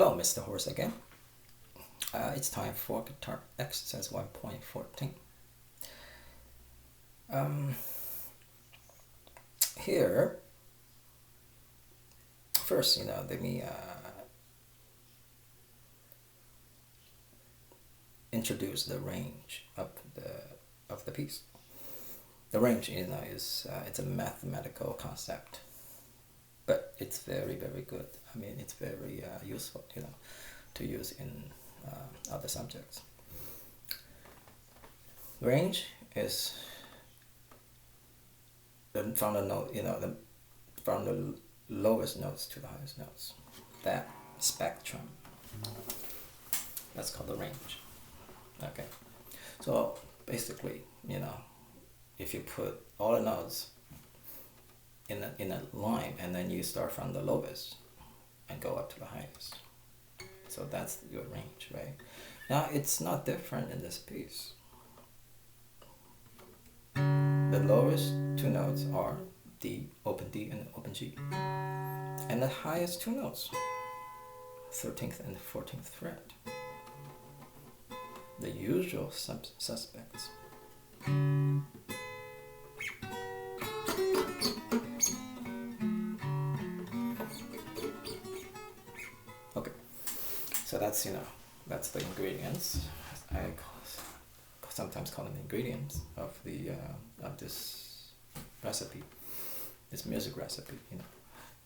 Hello, Mr. Horse again. It's time for guitar exercise 1.14. Here, first, let me introduce the range of the piece. The range, is it's a mathematical concept, but it's very, very good. I mean, it's very useful, to use in other subjects. Range is from the note, from the lowest notes to the highest notes. That spectrum. That's called the range. Okay. So basically, if you put all the notes in a line, and then you start from the lowest and go up to the highest. So that's your range, right? Now it's not different in this piece. The lowest two notes are D, open D, and open G. And the highest two notes, 13th and 14th fret. The usual suspects. Okay, so that's that's the ingredients. I sometimes call them ingredients of the of this recipe, this music recipe.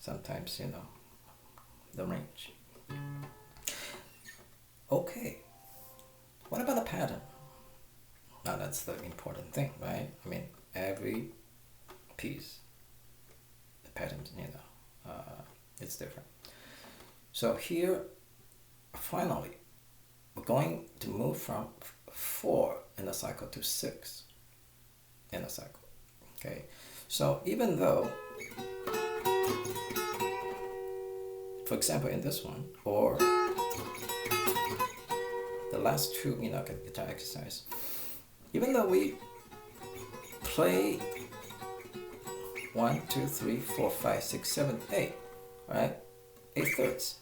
Sometimes the range. Okay, what about the pattern? Now that's the important thing, right? I mean, every piece, the pattern, it's different. So here, finally, we're going to move from 4 in a cycle to 6 in a cycle. Okay, so even though, for example, in this one, or the last two, guitar exercise, even though we play 1, 2, 3, 4, 5, 6, 7, 8, right? 8 thirds.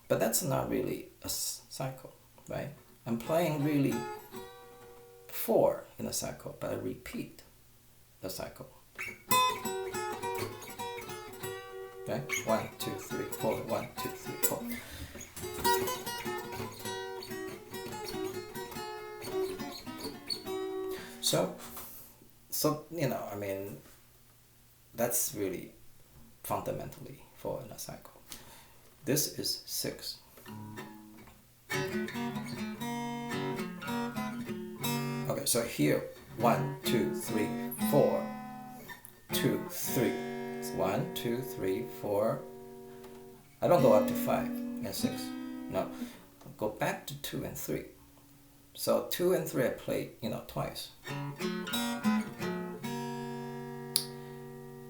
But that's not really a cycle, right? I'm playing really 4 in a cycle, but I repeat the cycle. Okay? 1, 2, 3, 4, 1, 2, 3, 4. So I mean, that's really fundamentally 4 in a cycle. This is 6. Okay, so here, 1, 2, 3, 4, 2, 3. It's 1, 2, 3, 4. I don't go up to 5 and 6. No, I'll go back to 2 and 3. So 2 and 3 I played, twice.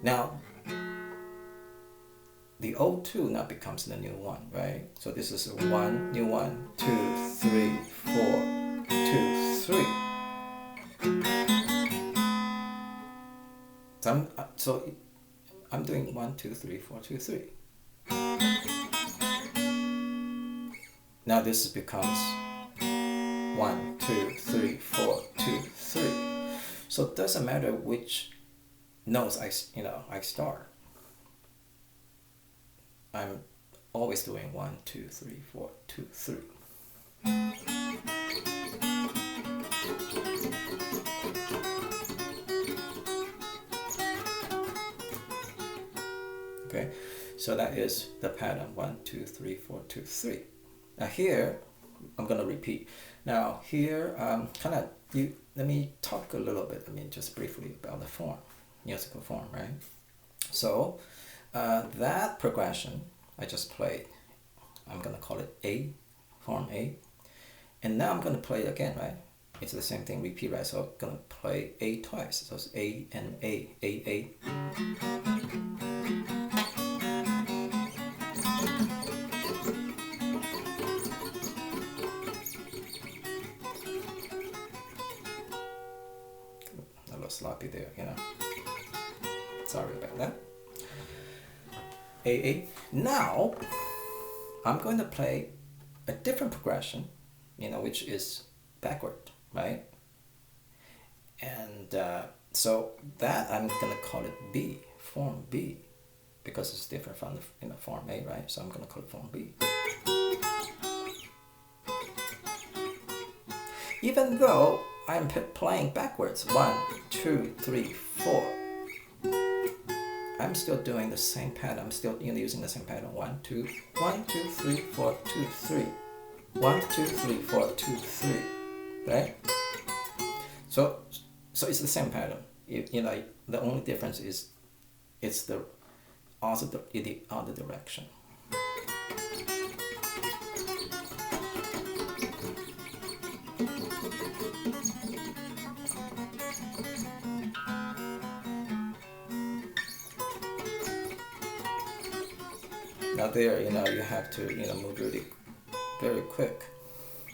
Now, the old 2 now becomes the new 1, right? So this is a 1, new 1, 2, 3, 4, 2, 3. So I'm doing 1, 2, 3, 4, 2, 3. Now this becomes 1, 2, 3, 4, 2, 3. So it doesn't matter which notes I start. I'm always doing 1, 2, 3, 4, 2, 3. Okay, so that is the pattern 1, 2, 3, 4, 2, 3. Now here, I'm gonna repeat. Now here, let me talk a little bit. Just briefly about the form, musical form, right? So that progression I just played, I'm gonna call it A, form A, and now I'm gonna play it again, right? It's the same thing, repeat, right? So I'm gonna play A twice. So it's A and A, A. A little sloppy there, Sorry about that. A. Now I'm going to play a different progression, which is backward, right? And so that I'm gonna call it B, form B, because it's different from the form A, right? So I'm gonna call it form B. Even though I'm playing backwards, 1, 2, 3, 4, I'm still doing the same pattern. I'm still using the same pattern. 1, 2, 1, 2, 3, 4, 2, 3. 1, 2, 3, 4, 2, 3. Right? So it's the same pattern. The only difference is it's the other direction. Now there, you have to, move really very quick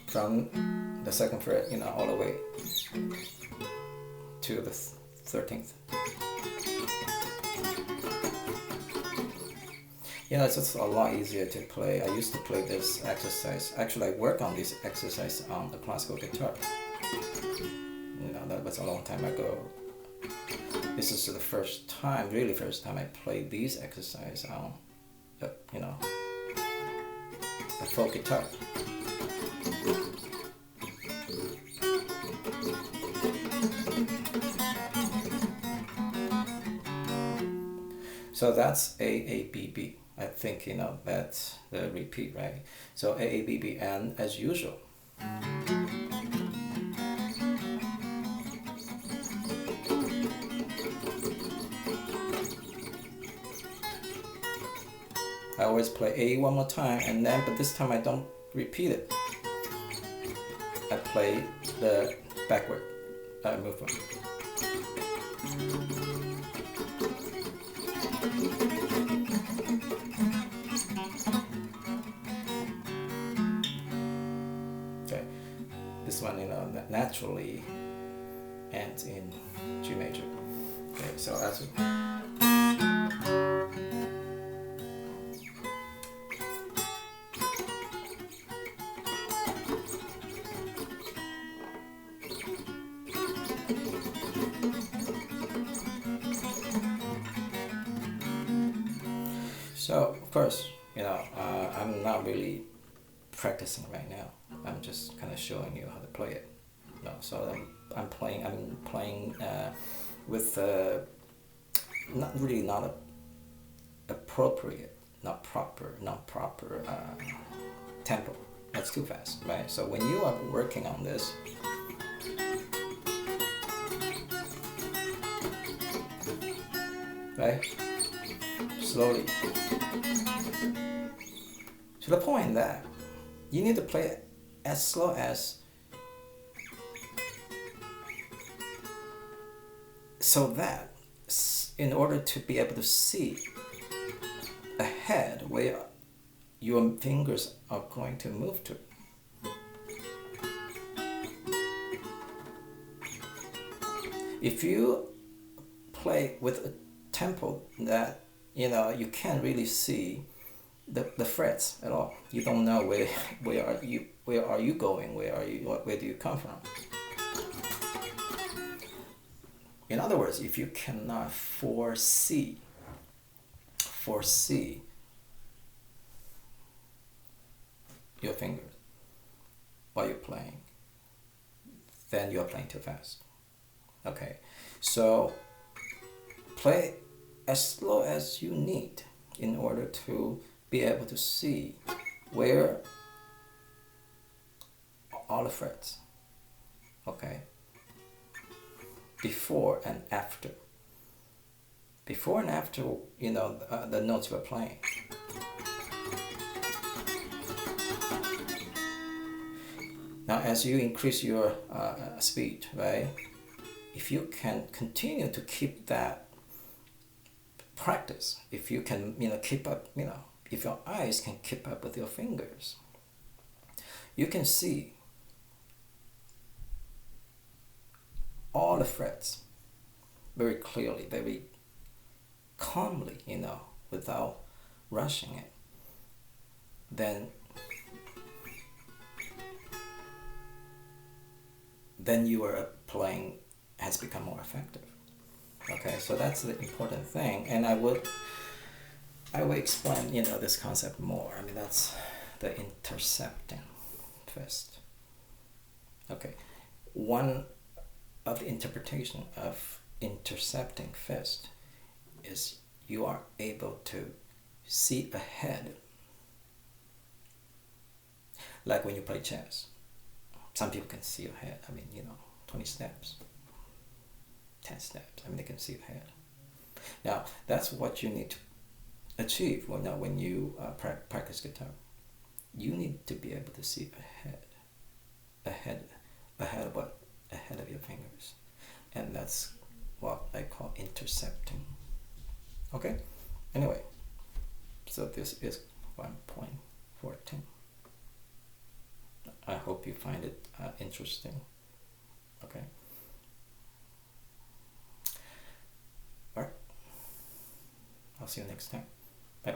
from the second fret, all the way to the 13th. It's just a lot easier to play. I used to play this exercise. Actually, I work on this exercise on the classical guitar. That was a long time ago. This is the first time I played these exercises on, a folk guitar. So that's AABB. I think that's the repeat, right? So AABB, and as usual, I always play A one more time, and then, but this time I don't repeat it. I play the backward movement. Okay, this one, naturally ends in G major. Okay, so that's it. So of course, I'm not really practicing right now. I'm just kind of showing you how to play it. So I'm playing with not appropriate, not proper tempo. That's too fast, right? So when you are working on this, right? Slowly. To the point that you need to play it as slow as, so that in order to be able to see ahead where your fingers are going to move to. If you play with a tempo that you can't really see the frets at all, you don't know where are you going, where do you come from. In other words, if you cannot foresee your fingers while you're playing, then you're playing too fast. Okay, so play as slow as you need in order to be able to see where all the frets, okay, before and after the notes you're playing. Now as you increase your speed, right, if you can continue to keep that practice, if you can keep up, if your eyes can keep up with your fingers, you can see all the frets very clearly, very calmly, without rushing it. Then then your playing has become more effective. Okay, so that's the important thing, and I will explain this concept more. I mean, that's the intercepting fist. Okay, one of the interpretation of intercepting fist is you are able to see ahead. Like when you play chess, some people can see ahead. I mean, 20 steps, 10 steps. I mean, they can see ahead. Now, that's what you need to achieve when you practice guitar. You need to be able to see ahead of what? Ahead of your fingers. And that's what I call intercepting. Okay? Anyway, so this is 1.14. I hope you find it interesting. Okay? Alright. I'll see you next time. Bye.